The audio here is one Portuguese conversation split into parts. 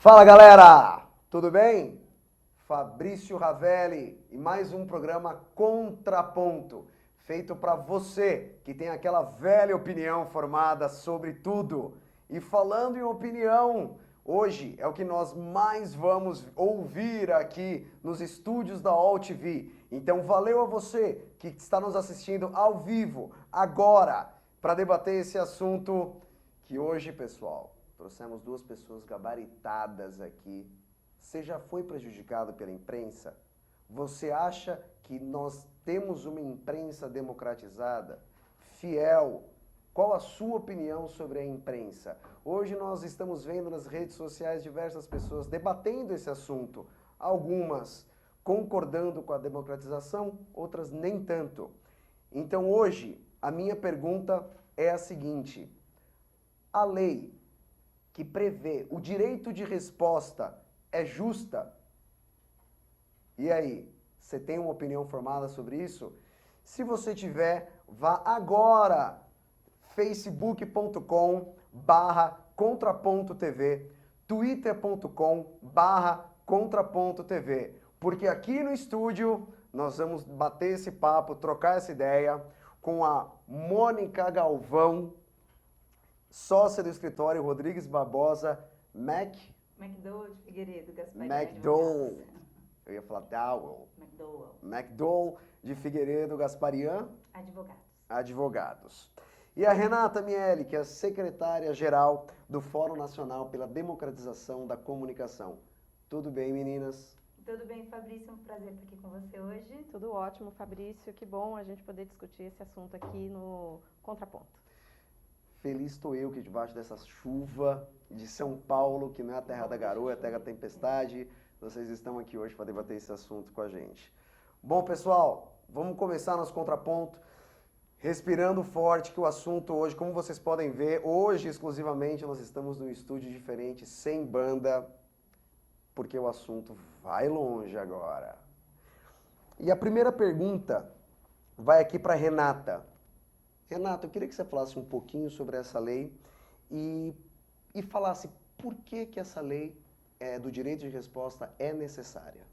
Fala galera, tudo bem? Fabrício Ravelli e mais um programa Contraponto, feito para você que tem aquela velha opinião formada sobre tudo. E falando em opinião, hoje é o que nós mais vamos ouvir aqui nos estúdios da UOL TV. Então valeu a você que está nos assistindo ao vivo, agora, para debater esse assunto que hoje, pessoal, trouxemos duas pessoas gabaritadas aqui. Você já foi prejudicado pela imprensa? Você acha que nós temos uma imprensa democratizada, fiel? Qual a sua opinião sobre a imprensa? Hoje nós estamos vendo nas redes sociais diversas pessoas debatendo esse assunto. Algumas concordando com a democratização, outras nem tanto. Então hoje a minha pergunta é a seguinte: a lei que prevê o direito de resposta é justa? E aí, você tem uma opinião formada sobre isso? Se você tiver, vá agora facebook.com/contraponto.tv, twitter.com/contraponto.tv, porque aqui no estúdio nós vamos bater esse papo, trocar essa ideia com a Mônica Galvão, sócia do escritório Rodrigues Barbosa, McDowell de Figueiredo, Gasparian. McDowell. Eu ia falar Dowell. McDowell de Figueiredo, Gasparian. Advogados. E a Renata Miele, que é a secretária-geral do Fórum Nacional pela Democratização da Comunicação. Tudo bem, meninas? Tudo bem, Fabrício. É um prazer estar aqui com você hoje. Tudo ótimo, Fabrício. Que bom a gente poder discutir esse assunto aqui no Contraponto. Feliz estou eu que debaixo dessa chuva de São Paulo, que não é a terra da garoa, é a terra da tempestade, vocês estão aqui hoje para debater esse assunto com a gente. Bom, pessoal, vamos começar nosso contraponto, respirando forte, que o assunto hoje, como vocês podem ver, hoje exclusivamente nós estamos num estúdio diferente, sem banda, porque o assunto vai longe agora. E a primeira pergunta vai aqui para Renata. Renata, eu queria que você falasse um pouquinho sobre essa lei e falasse por que essa lei do direito de resposta é necessária.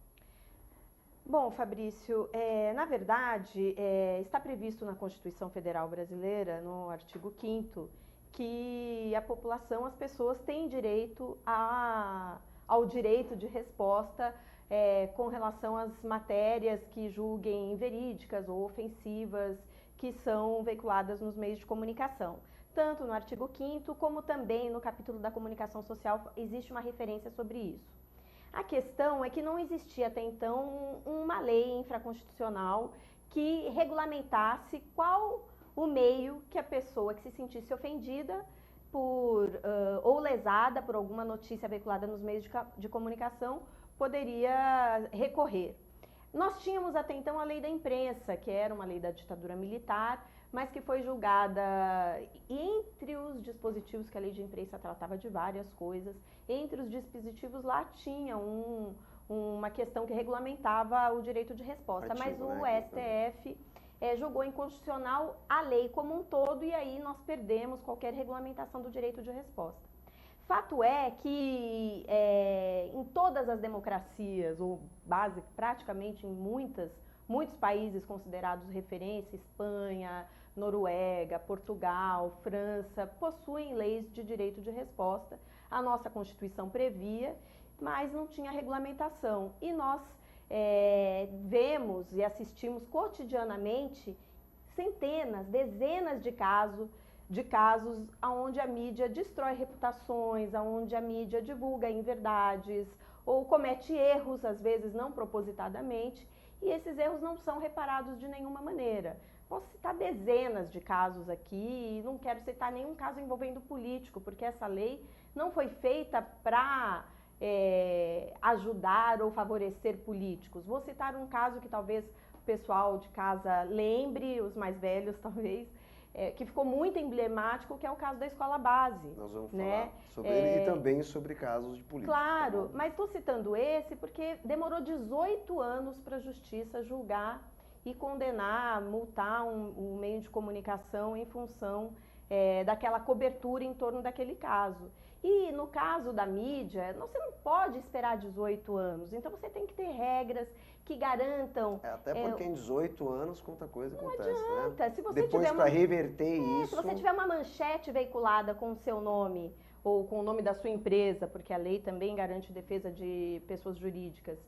Bom, Fabrício, na verdade, está previsto na Constituição Federal Brasileira, no artigo 5º, que a população, as pessoas têm direito ao direito de resposta com relação às matérias que julguem inverídicas ou ofensivas que são veiculadas nos meios de comunicação. Tanto no artigo 5º, como também no capítulo da comunicação social, existe uma referência sobre isso. A questão é que não existia até então uma lei infraconstitucional que regulamentasse qual o meio que a pessoa que se sentisse ofendida ou lesada por alguma notícia veiculada nos meios de comunicação poderia recorrer. Nós tínhamos até então a lei da imprensa, que era uma lei da ditadura militar, mas que foi julgada, entre os dispositivos, que a lei de imprensa tratava de várias coisas, entre os dispositivos lá tinha uma questão que regulamentava o direito de resposta, mas o STF julgou inconstitucional a lei como um todo, e aí nós perdemos qualquer regulamentação do direito de resposta. Fato é que em todas as democracias, ou praticamente em muitos países considerados referência, Espanha, Noruega, Portugal, França, possuem leis de direito de resposta. A nossa Constituição previa, mas não tinha regulamentação. E nós vemos e assistimos cotidianamente centenas, dezenas de casos onde a mídia destrói reputações, onde a mídia divulga inverdades ou comete erros, às vezes não propositadamente, e esses erros não são reparados de nenhuma maneira. Posso citar dezenas de casos aqui, e não quero citar nenhum caso envolvendo político, porque essa lei não foi feita para ajudar ou favorecer políticos. Vou citar um caso que talvez o pessoal de casa lembre, os mais velhos talvez, que ficou muito emblemático, que é o caso da escola base. Nós vamos falar sobre ele e também sobre casos de política. Claro, tá, mas estou citando esse porque demorou 18 anos para a justiça julgar e condenar, multar um meio de comunicação em função daquela cobertura em torno daquele caso. E no caso da mídia, você não pode esperar 18 anos, então você tem que ter regras que garantam... Até porque em 18 anos muita coisa acontece, adianta. né? Se você Depois tiver para reverter isso... Se você tiver uma manchete veiculada com o seu nome, ou com o nome da sua empresa, porque a lei também garante defesa de pessoas jurídicas,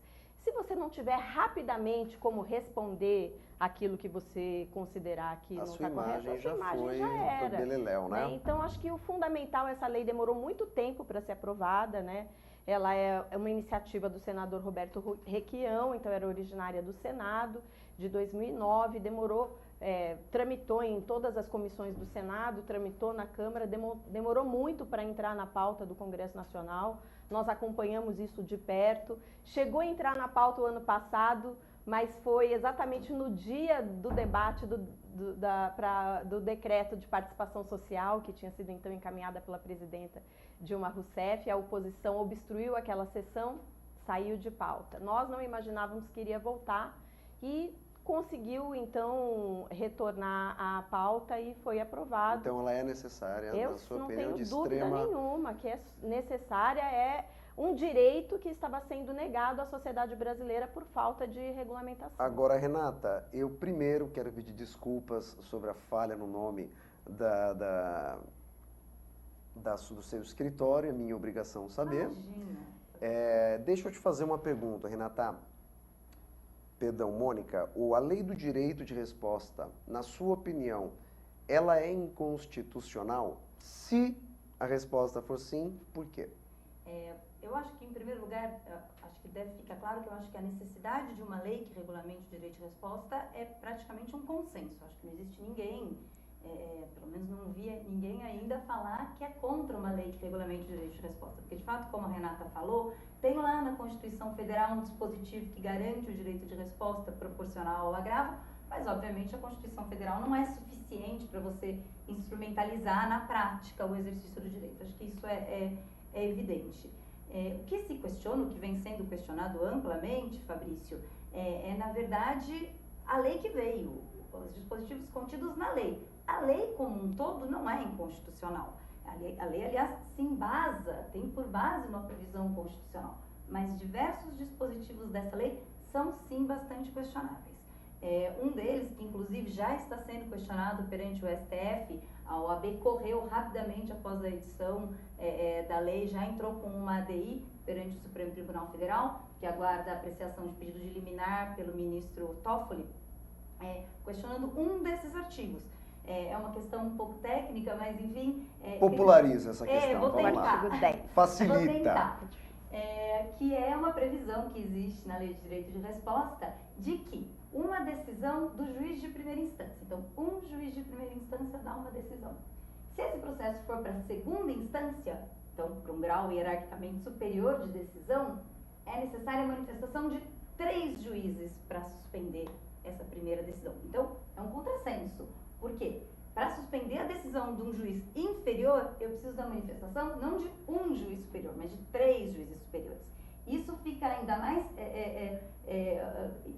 se você não tiver rapidamente como responder aquilo que você considerar que não está correto, a sua imagem já era. Pro beleléu, né? Então, acho que o fundamental, essa lei demorou muito tempo para ser aprovada, né? Ela é uma iniciativa do senador Roberto Requião, então era originária do Senado, de 2009, tramitou em todas as comissões do Senado, tramitou na Câmara, demorou muito para entrar na pauta do Congresso Nacional, nós acompanhamos isso de perto, chegou a entrar na pauta o ano passado, mas foi exatamente no dia do debate do decreto de participação social, que tinha sido então encaminhada pela presidenta Dilma Rousseff, a oposição obstruiu aquela sessão, saiu de pauta. Nós não imaginávamos que iria voltar e conseguiu então retornar à pauta e foi aprovado. Então ela é necessária, na sua opinião, de extrema... Eu não tenho dúvida nenhuma que é necessária, é um direito que estava sendo negado à sociedade brasileira por falta de regulamentação. Agora, Renata, eu primeiro quero pedir desculpas sobre a falha no nome do seu escritório, é minha obrigação saber. Imagina. Deixa eu te fazer uma pergunta, Renata. Perdão, Mônica, a lei do direito de resposta, na sua opinião, ela é inconstitucional? Se a resposta for sim, por quê? Eu acho que, em primeiro lugar, acho que deve ficar claro que eu acho que a necessidade de uma lei que regulamente o direito de resposta é praticamente um consenso. Acho que não existe ninguém, pelo menos não vi ninguém ainda falar que é contra uma lei que regulamente o direito de resposta. Porque, de fato, como a Renata falou, tem lá na Constituição Federal um dispositivo que garante o direito de resposta proporcional ao agravo, mas, obviamente, a Constituição Federal não é suficiente para você instrumentalizar na prática o exercício do direito. Acho que isso é evidente. O que se questiona, o que vem sendo questionado amplamente, Fabrício, na verdade, a lei que veio, os dispositivos contidos na lei. A lei como um todo não é inconstitucional. A lei, aliás, tem por base uma previsão constitucional, mas diversos dispositivos dessa lei são, sim, bastante questionáveis. Um deles, que inclusive já está sendo questionado perante o STF, a OAB correu rapidamente após a edição da lei, já entrou com uma ADI perante o Supremo Tribunal Federal, que aguarda a apreciação de pedido de liminar pelo ministro Toffoli, questionando um desses artigos. É uma questão um pouco técnica, mas enfim... Populariza essa questão, vou vamos tentar. lá. Facilita. Vou tentar. Que é uma previsão que existe na Lei de Direito de Resposta de que uma decisão do juiz de primeira instância. Então, um juiz de primeira instância dá uma decisão. Se esse processo for para a segunda instância, então para um grau hierarquicamente superior de decisão, é necessária a manifestação de 3 juízes para suspender essa primeira decisão. Então, é um contrassenso. Por quê? Para suspender a decisão de um juiz inferior, eu preciso da manifestação não de um juiz superior, mas de 3 juízes superiores. Isso fica ainda mais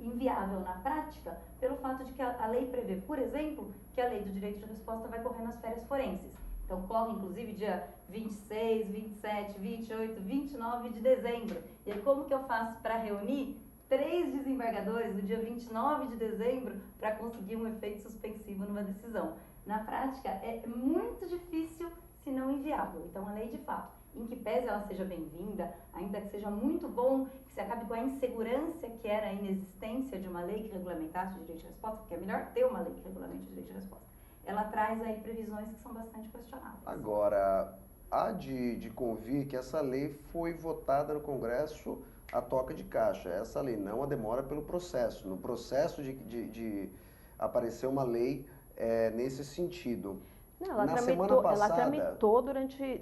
inviável na prática pelo fato de que a lei prevê, por exemplo, que a lei do direito de resposta vai correr nas férias forenses. Então, corre inclusive dia 26, 27, 28, 29 de dezembro. E aí, como que eu faço para reunir 3 desembargadores no dia 29 de dezembro para conseguir um efeito suspensivo numa decisão? Na prática, é muito difícil, se não inviável. Então, a lei, de fato, em que pese ela seja bem-vinda, ainda que seja muito bom, que se acabe com a insegurança que era a inexistência de uma lei que regulamentasse o direito de resposta, porque é melhor ter uma lei que regulamente o direito de resposta. Ela traz aí previsões que são bastante questionáveis. Agora, há de convir que essa lei foi votada no Congresso a toca de caixa. Essa lei não a demora pelo processo. No processo de aparecer uma lei nesse sentido. Não, ela tramitou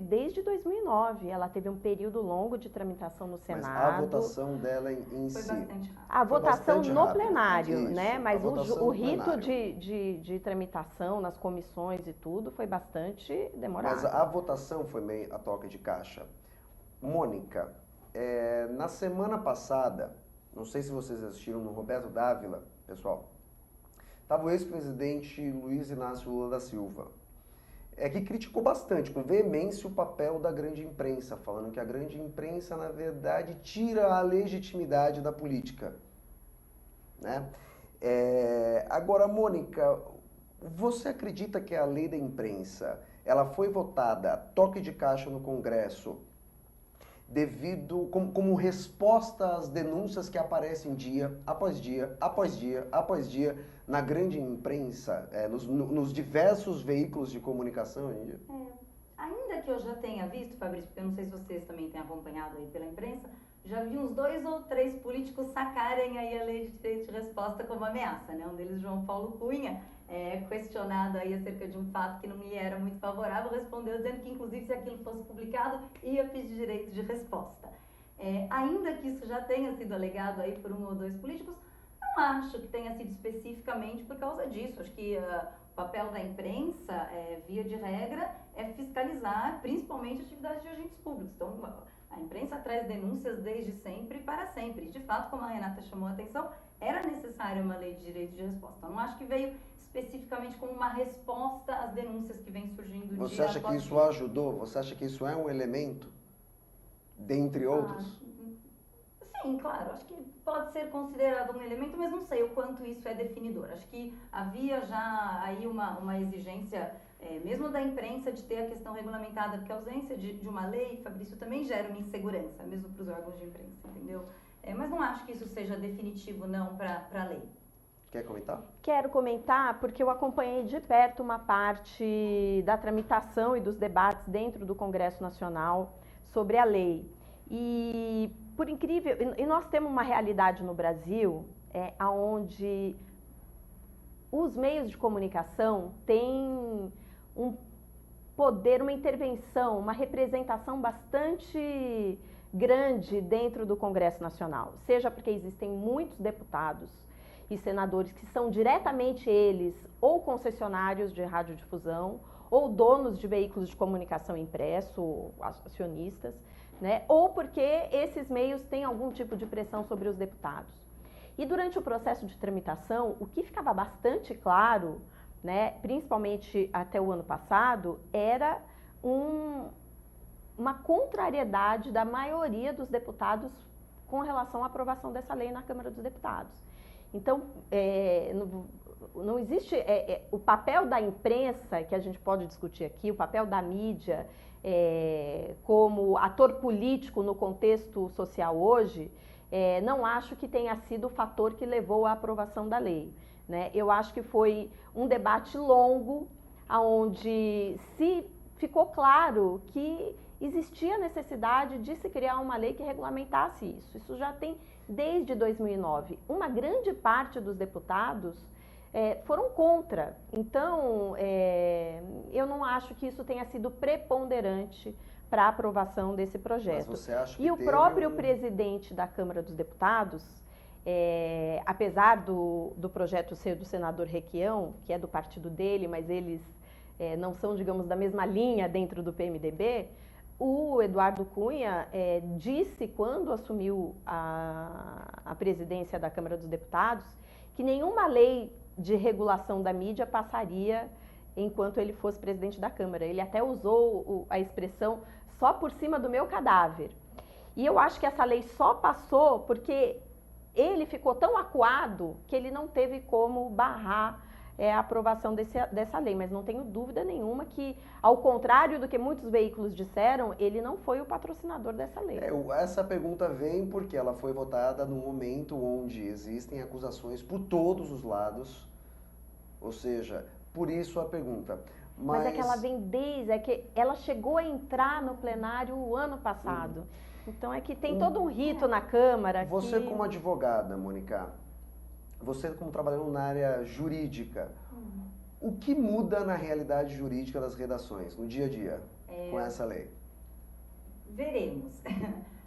desde 2009. Ela teve um período longo de tramitação no Senado. Mas a votação dela em foi si... bastante rápido. A votação no rápido. plenário, Isso, né? Mas o rito plenário. de tramitação nas comissões e tudo foi bastante demorado. Mas a votação foi meio a toca de caixa. Mônica, na semana passada, não sei se vocês assistiram no Roberto Dávila, pessoal, estava o ex-presidente Luiz Inácio Lula da Silva. é que criticou bastante, com veemência, o papel da grande imprensa, falando que a grande imprensa, na verdade, tira a legitimidade da política, né? Agora, Mônica, você acredita que a lei da imprensa, ela foi votada toque de caixa no Congresso como resposta às denúncias que aparecem dia após dia, após dia, após dia, na grande imprensa, nos diversos veículos de comunicação hoje em dia? Ainda que eu já tenha visto, Fabrício, porque eu não sei se vocês também têm acompanhado aí pela imprensa, já vi uns 2 ou 3 políticos sacarem aí a lei de direito de resposta como ameaça, né? Um deles, João Paulo Cunha, questionado aí acerca de um fato que não me era muito favorável, respondeu dizendo que, inclusive, se aquilo fosse publicado, ia pedir direito de resposta. Ainda que isso já tenha sido alegado aí por 1 ou 2 políticos, não acho que tenha sido especificamente por causa disso. Acho que o papel da imprensa, via de regra, é fiscalizar principalmente a atividade de agentes públicos. Então, a imprensa traz denúncias desde sempre e para sempre. De fato, como a Renata chamou a atenção, era necessária uma lei de direito de resposta. Eu não acho que veio especificamente como uma resposta às denúncias que vem surgindo Você dia acha que após isso dia. ajudou? Você acha que isso é um elemento, dentre outros? Sim, claro. Acho que pode ser considerado um elemento, mas não sei o quanto isso é definidor. Acho que havia já aí uma exigência, mesmo da imprensa, de ter a questão regulamentada, porque a ausência de uma lei, Fabrício, também gera uma insegurança, mesmo para os órgãos de imprensa, entendeu? Mas não acho que isso seja definitivo, não, para a lei. Quer comentar? Quero comentar porque eu acompanhei de perto uma parte da tramitação e dos debates dentro do Congresso Nacional sobre a lei. E, por incrível, e nós temos uma realidade no Brasil onde os meios de comunicação têm um poder, uma intervenção, uma representação bastante grande dentro do Congresso Nacional. Seja porque existem muitos deputados e senadores que são diretamente eles ou concessionários de radiodifusão, ou donos de veículos de comunicação impresso, ou acionistas, né? Ou porque esses meios têm algum tipo de pressão sobre os deputados. E durante o processo de tramitação, o que ficava bastante claro, né, principalmente até o ano passado, era uma contrariedade da maioria dos deputados com relação à aprovação dessa lei na Câmara dos Deputados. Então, não existe o papel da imprensa, que a gente pode discutir aqui, o papel da mídia como ator político no contexto social hoje, não acho que tenha sido o fator que levou à aprovação da lei, né? Eu acho que foi um debate longo, onde se ficou claro que existia necessidade de se criar uma lei que regulamentasse isso. Isso já tem desde 2009. Uma grande parte dos deputados foram contra. Então, eu não acho que isso tenha sido preponderante para a aprovação desse projeto. Mas você acha que e o próprio presidente da Câmara dos Deputados, apesar do projeto ser do senador Requião, que é do partido dele, mas eles não são, digamos, da mesma linha dentro do PMDB, o Eduardo Cunha disse, quando assumiu a presidência da Câmara dos Deputados, que nenhuma lei de regulação da mídia passaria enquanto ele fosse presidente da Câmara. Ele até usou a expressão só por cima do meu cadáver. E eu acho que essa lei só passou porque ele ficou tão acuado que ele não teve como barrar a aprovação dessa lei, mas não tenho dúvida nenhuma que, ao contrário do que muitos veículos disseram, ele não foi o patrocinador dessa lei. Essa pergunta vem porque ela foi votada no momento onde existem acusações por todos os lados, ou seja, por isso a pergunta. Mas é que ela vem é que ela chegou a entrar no plenário o ano passado. Então é que tem todo um rito na Câmara. Você como advogada, Mônica, você como trabalhando na área jurídica, o que muda na realidade jurídica das redações, no dia a dia, com essa lei? Veremos.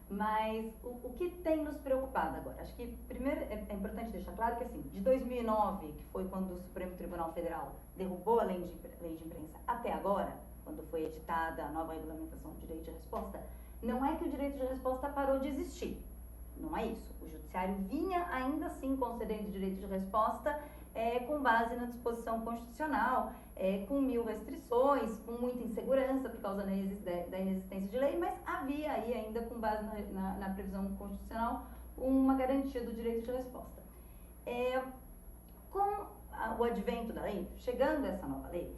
Mas o que tem nos preocupado agora? Acho que, primeiro, é importante deixar claro que, assim, de 2009, que foi quando o Supremo Tribunal Federal derrubou a lei de imprensa, até agora, quando foi editada a nova regulamentação do direito de resposta, não é que o direito de resposta parou de existir. Não é isso. O Judiciário vinha ainda assim concedendo direito de resposta com base na disposição constitucional, com 1000 restrições, com muita insegurança por causa da inexistência de lei, mas havia aí ainda, com base na previsão constitucional, uma garantia do direito de resposta. Com o advento da lei, chegando essa nova lei,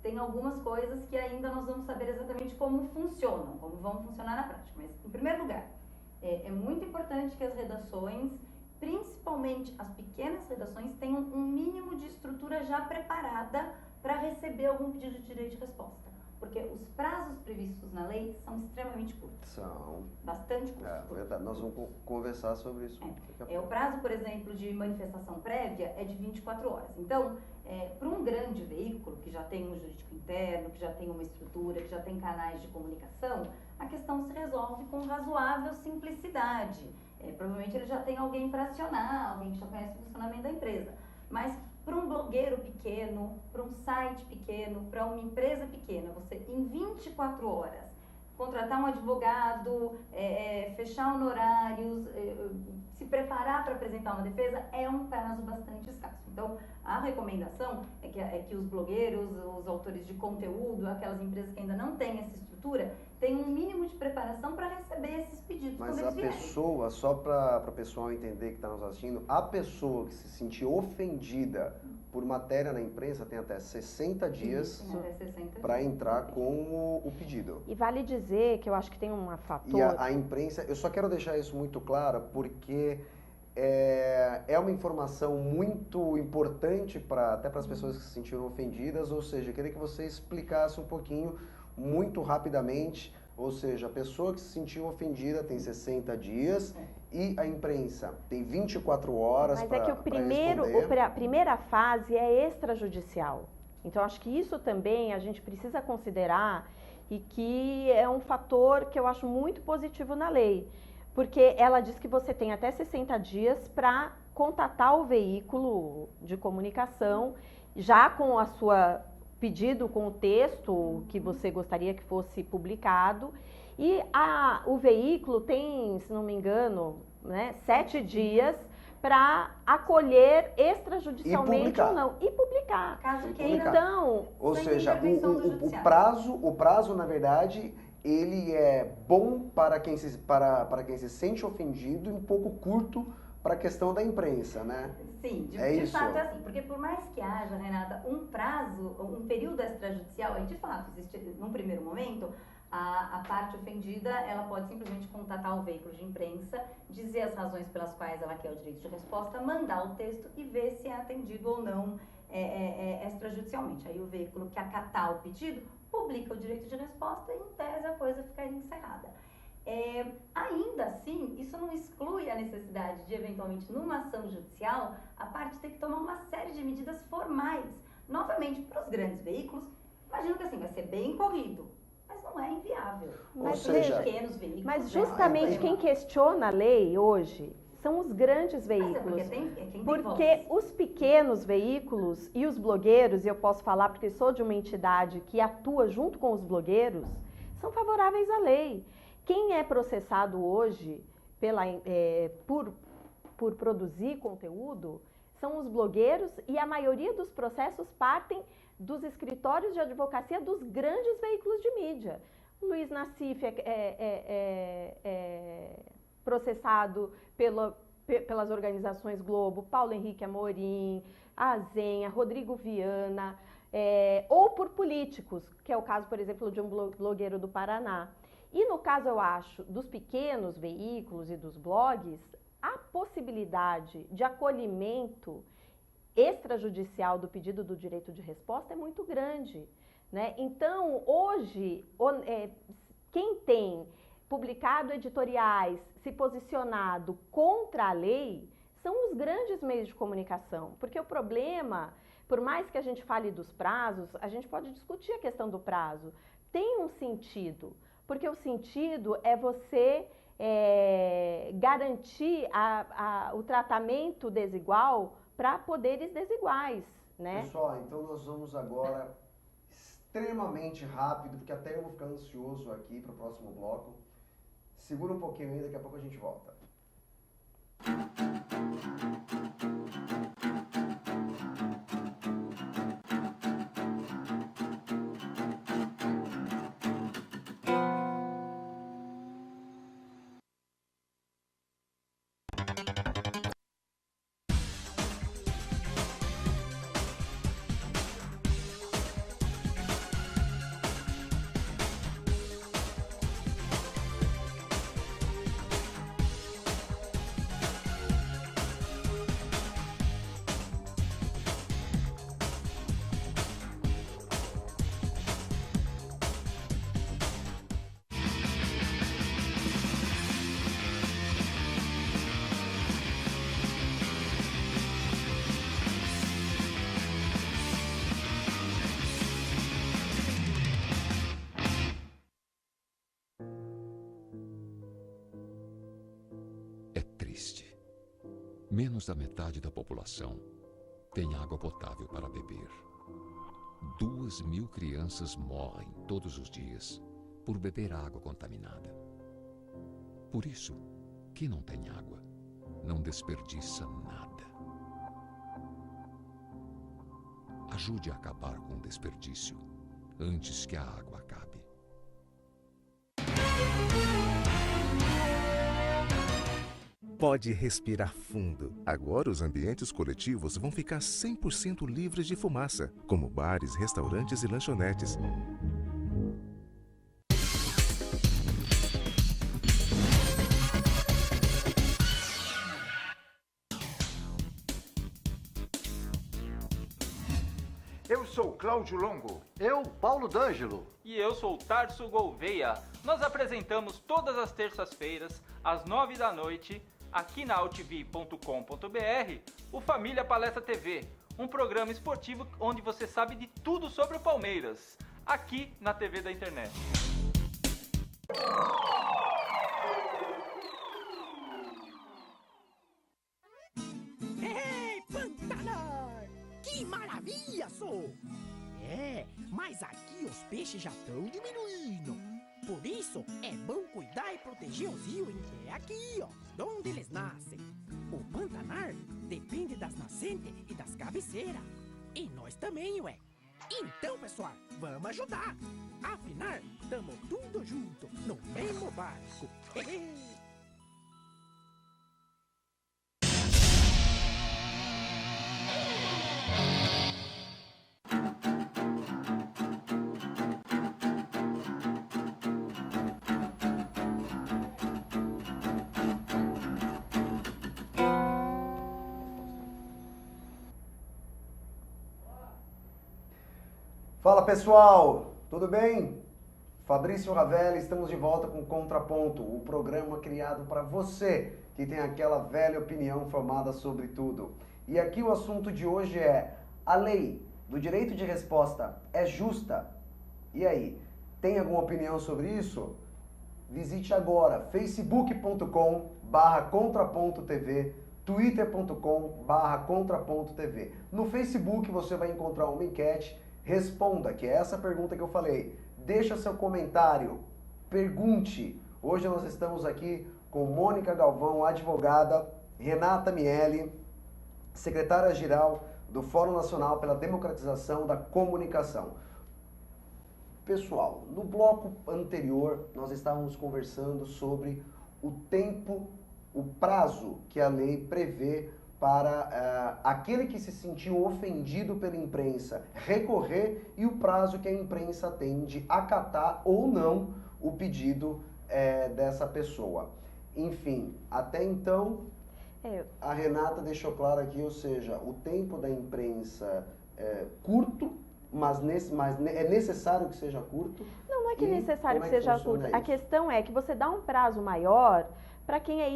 tem algumas coisas que ainda nós vamos saber exatamente como funcionam, como vão funcionar na prática. Mas, em primeiro lugar, é muito importante que as redações, principalmente as pequenas redações, tenham um mínimo de estrutura já preparada para receber algum pedido de direito de resposta. Porque os prazos previstos na lei são extremamente curtos. São. Bastante curtos. Verdade. Nós vamos conversar sobre isso. O prazo, por exemplo, de manifestação prévia é de 24 horas. Então, para um grande veículo, que já tem um jurídico interno, que já tem uma estrutura, que já tem canais de comunicação, a questão se resolve com razoável simplicidade. Provavelmente ele já tem alguém para acionar, alguém que já conhece o funcionamento da empresa. Mas para um blogueiro pequeno, para um site pequeno, para uma empresa pequena, você em 24 horas contratar um advogado, fechar honorários, se preparar para apresentar uma defesa, é um prazo bastante escasso. Então, a recomendação é que os blogueiros, os autores de conteúdo, aquelas empresas que ainda não têm essa estrutura, tenham um mínimo de preparação para receber esses pedidos. Mas a pessoa, só para o pessoal entender que está nos assistindo, a pessoa que se sentir ofendida por matéria na imprensa tem até 60 dias para entrar com o pedido. E vale dizer que eu acho que tem um fator... E a imprensa, eu só quero deixar isso muito claro, porque é uma informação muito importante até para as pessoas que se sentiram ofendidas, ou seja, eu queria que você explicasse um pouquinho, muito rapidamente, ou seja, a pessoa que se sentiu ofendida tem 60 dias e a imprensa tem 24 horas para responder. Mas a primeira fase é extrajudicial. Então, acho que isso também a gente precisa considerar e que é um fator que eu acho muito positivo na lei. Porque ela diz que você tem até 60 dias para contatar o veículo de comunicação, já com a sua pedido, com o texto que você gostaria que fosse publicado. E o veículo tem, se não me engano, 7 dias para acolher extrajudicialmente ou não. E publicar. Caso queira. Então, ou seja, o prazo, na verdade, ele é bom para quem se sente ofendido e um pouco curto para a questão da imprensa, né? Sim, de fato é assim, porque por mais que haja, Renata, um prazo, um período extrajudicial, aí de fato existe, num primeiro momento, a parte ofendida, ela pode simplesmente contatar o veículo de imprensa, dizer as razões pelas quais ela quer o direito de resposta, mandar o texto e ver se é atendido ou não extrajudicialmente. Aí o veículo que acatar o pedido, publica o direito de resposta e, em tese, a coisa ficaria encerrada. Ainda assim, isso não exclui a necessidade de, eventualmente, numa ação judicial, a parte ter que tomar uma série de medidas formais. Novamente, para os grandes veículos, imagino que assim, vai ser bem corrido, mas não é inviável. Mas, pequenos veículos... Mas justamente quem questiona a lei hoje são os grandes veículos. Porque os pequenos veículos e os blogueiros, e eu posso falar porque sou de uma entidade que atua junto com os blogueiros, são favoráveis à lei. Quem é processado hoje por produzir conteúdo são os blogueiros e a maioria dos processos partem dos escritórios de advocacia dos grandes veículos de mídia. O Luiz Nassif é processado pelas organizações Globo, Paulo Henrique Amorim, a Zenha, Rodrigo Viana, ou por políticos, que é o caso, por exemplo, de um blogueiro do Paraná. E no caso, eu acho, dos pequenos veículos e dos blogs, a possibilidade de acolhimento extrajudicial do pedido do direito de resposta é muito grande, né? Então, hoje, quem tem publicado editoriais, se posicionado contra a lei, são os grandes meios de comunicação. Porque o problema, por mais que a gente fale dos prazos, a gente pode discutir a questão do prazo, tem um sentido. Porque o sentido é você garantir o tratamento desigual para poderes desiguais, né? Pessoal, então nós vamos agora extremamente rápido, porque até eu vou ficar ansioso aqui para o próximo bloco. Segura um pouquinho aí, daqui a pouco a gente volta. triste. Menos da metade da população tem água potável para beber. 2.000 crianças morrem todos os dias por beber água contaminada. Por isso, quem não tem água não desperdiça nada. Ajude a acabar com o desperdício antes que a água acabe. Pode respirar fundo. Agora os ambientes coletivos vão ficar 100% livres de fumaça, como bares, restaurantes e lanchonetes. Eu sou Cláudio Longo. Eu, Paulo D'Angelo. E eu sou o Tarso Gouveia. Nós apresentamos todas as terças-feiras, às 9 da noite, aqui na altv.com.br, o Família Palestra TV, um programa esportivo onde você sabe de tudo sobre o Palmeiras, aqui na TV da internet. Ei, Pantanal! Que maravilha, sou! Mas aqui os peixes já estão diminuindo. Por isso, é bom cuidar e proteger os rios que é aqui, ó, de onde eles nascem. O Pantanal depende das nascentes e das cabeceiras. E nós também, ué. Então, pessoal, vamos ajudar. Afinal, tamo tudo junto, no mesmo barco. Fala pessoal, tudo bem? Fabrício Ravelli, estamos de volta com Contraponto, o programa criado para você que tem aquela velha opinião formada sobre tudo. E aqui o assunto de hoje é: a lei do direito de resposta é justa? E aí, tem alguma opinião sobre isso? Visite agora facebook.com/contraponto.tv, twitter.com/contraponto.tv. No Facebook você vai encontrar uma enquete. Responda, que é essa pergunta que eu falei. Deixa seu comentário, pergunte. Hoje nós estamos aqui com Mônica Galvão, advogada, Renata Miele, secretária-geral do Fórum Nacional pela Democratização da Comunicação. Pessoal, no bloco anterior nós estávamos conversando sobre o tempo, o prazo que a lei prevê para aquele que se sentiu ofendido pela imprensa recorrer e o prazo que a imprensa tem de acatar ou não o pedido dessa pessoa. Enfim, até então, a Renata deixou claro aqui, ou seja, o tempo da imprensa é curto, mas é necessário que seja curto. Não é que é necessário que seja curto. A questão é que você dá um prazo maior para quem é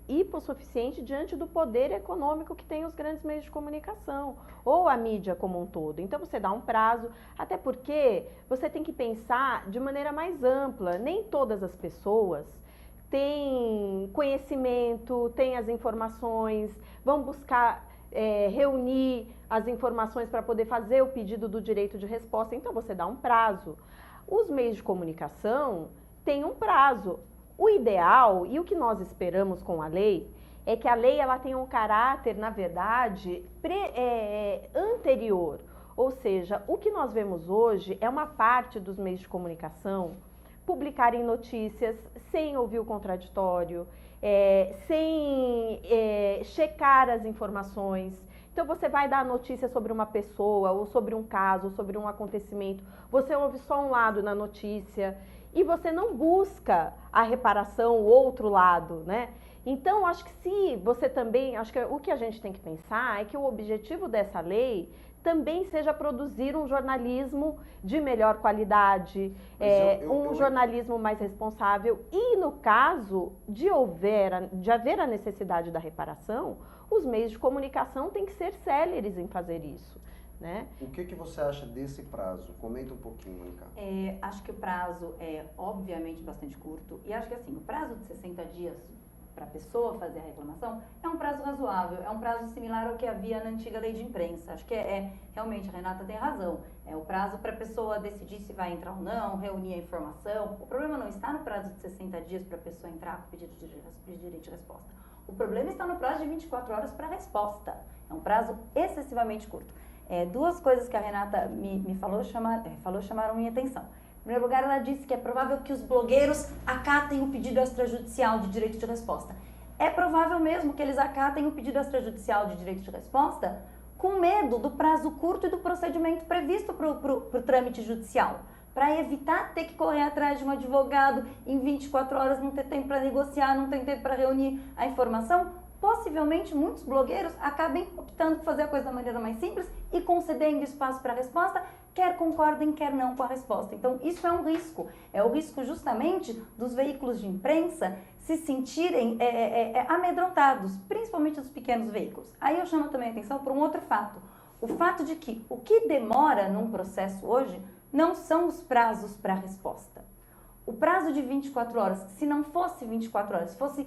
hipossuficiente diante do poder econômico que tem os grandes meios de comunicação, ou a mídia como um todo. Então você dá um prazo, até porque você tem que pensar de maneira mais ampla. Nem todas as pessoas têm conhecimento, têm as informações, vão buscar reunir as informações para poder fazer o pedido do direito de resposta. Então você dá um prazo. Os meios de comunicação têm um prazo. O ideal e o que nós esperamos com a lei é que a lei ela tenha um caráter, na verdade, anterior. Ou seja, o que nós vemos hoje é uma parte dos meios de comunicação publicarem notícias sem ouvir o contraditório, sem checar as informações. Então você vai dar notícia sobre uma pessoa, ou sobre um caso, ou sobre um acontecimento, você ouve só um lado na notícia e você não busca a reparação, o outro lado, né? Então, acho que acho que o que a gente tem que pensar é que o objetivo dessa lei também seja produzir um jornalismo de melhor qualidade, jornalismo mais responsável e, no caso de haver a necessidade da reparação, os meios de comunicação têm que ser céleres em fazer isso. Né? O que você acha desse prazo? Comenta um pouquinho, Mônica. Acho que o prazo é obviamente bastante curto e acho que assim, o prazo de 60 dias para a pessoa fazer a reclamação, é um prazo razoável, é um prazo similar ao que havia na antiga lei de imprensa. Acho que realmente, a Renata tem razão, é o prazo para a pessoa decidir se vai entrar ou não, reunir a informação. O problema não está no prazo de 60 dias para a pessoa entrar com pedido de direito de resposta. O problema está no prazo de 24 horas para a resposta. É um prazo excessivamente curto. Duas coisas que a Renata me falou chamaram minha atenção. Em primeiro lugar, ela disse que é provável que os blogueiros acatem o pedido extrajudicial de direito de resposta. É provável mesmo que eles acatem o pedido extrajudicial de direito de resposta com medo do prazo curto e do procedimento previsto para o trâmite judicial, para evitar ter que correr atrás de um advogado em 24 horas, não ter tempo para negociar, não ter tempo para reunir a informação. Possivelmente, muitos blogueiros acabem optando por fazer a coisa da maneira mais simples e concedendo espaço para a resposta, quer concordem, quer não com a resposta. Então, isso é um risco. É o risco justamente dos veículos de imprensa se sentirem amedrontados, principalmente dos pequenos veículos. Aí eu chamo também a atenção para um outro fato. O fato de que o que demora num processo hoje não são os prazos para a resposta. O prazo de 24 horas, se não fosse 24 horas, se fosse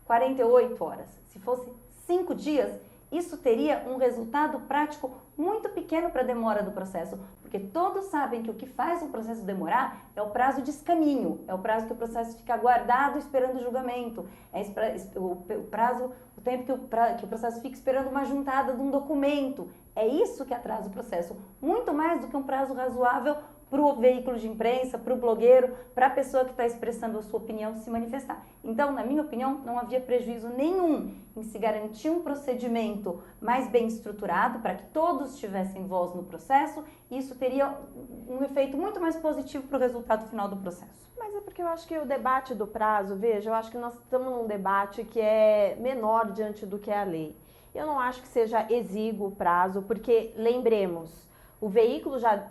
48 horas, se fosse 5 dias, isso teria um resultado prático muito pequeno para a demora do processo, porque todos sabem que o que faz um processo demorar é o prazo de escaminho, é o prazo que o processo fica guardado esperando o julgamento, o tempo que o processo fica esperando uma juntada de um documento. É isso que atrasa o processo, muito mais do que um prazo razoável para o veículo de imprensa, para o blogueiro, para a pessoa que está expressando a sua opinião se manifestar. Então, na minha opinião, não havia prejuízo nenhum em se garantir um procedimento mais bem estruturado para que todos tivessem voz no processo, e isso teria um efeito muito mais positivo para o resultado final do processo. Mas é porque eu acho que o debate do prazo, veja, eu acho que nós estamos num debate que é menor diante do que é a lei. Eu não acho que seja exíguo o prazo, porque, lembremos, o veículo já...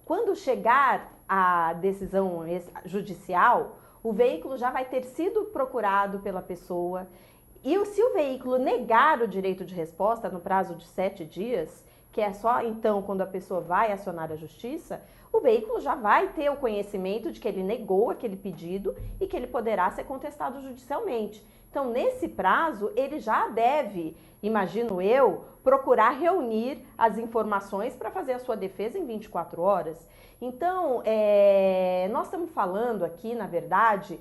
Quando chegar a decisão judicial, o veículo já vai ter sido procurado pela pessoa e se o veículo negar o direito de resposta no prazo de 7 dias, que é só então quando a pessoa vai acionar a justiça, o veículo já vai ter o conhecimento de que ele negou aquele pedido e que ele poderá ser contestado judicialmente. Então, nesse prazo, ele já deve, imagino eu, procurar reunir as informações para fazer a sua defesa em 24 horas. Então, nós estamos falando aqui, na verdade,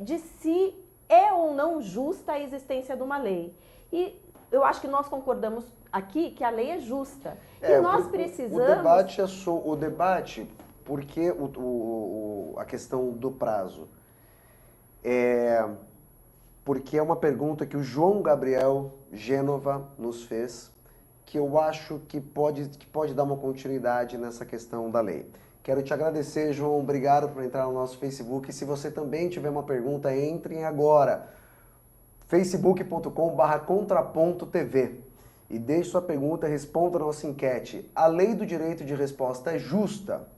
de se é ou não justa a existência de uma lei. E eu acho que nós concordamos aqui que a lei é justa. E nós precisamos... O debate, porque a questão do prazo porque é uma pergunta que o João Gabriel Gênova nos fez, que eu acho que pode dar uma continuidade nessa questão da lei. Quero te agradecer, João, obrigado por entrar no nosso Facebook. E se você também tiver uma pergunta, entrem agora, facebook.com/contraponto.tv, e deixe sua pergunta e responda a nossa enquete. A lei do direito de resposta é justa?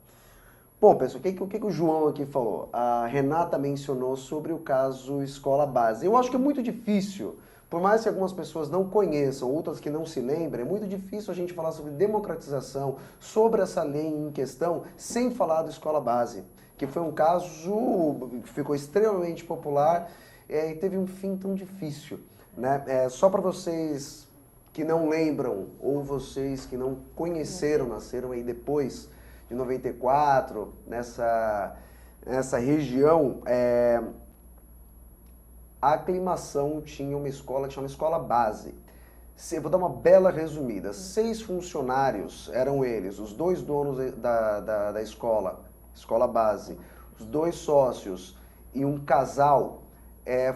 Bom, pessoal, o que o João aqui falou? A Renata mencionou sobre o caso Escola Base. Eu acho que é muito difícil, por mais que algumas pessoas não conheçam, outras que não se lembrem, é muito difícil a gente falar sobre democratização, sobre essa lei em questão, sem falar da Escola Base, que foi um caso que ficou extremamente popular e teve um fim tão difícil, né? Só para vocês que não lembram, ou vocês que não conheceram, nasceram aí depois de 94, nessa região, a Aclimação tinha uma escola que chama Escola Base. Eu vou dar uma bela resumida. 6 funcionários, eram eles, os 2 donos da escola, Escola Base, os 2 sócios e um casal,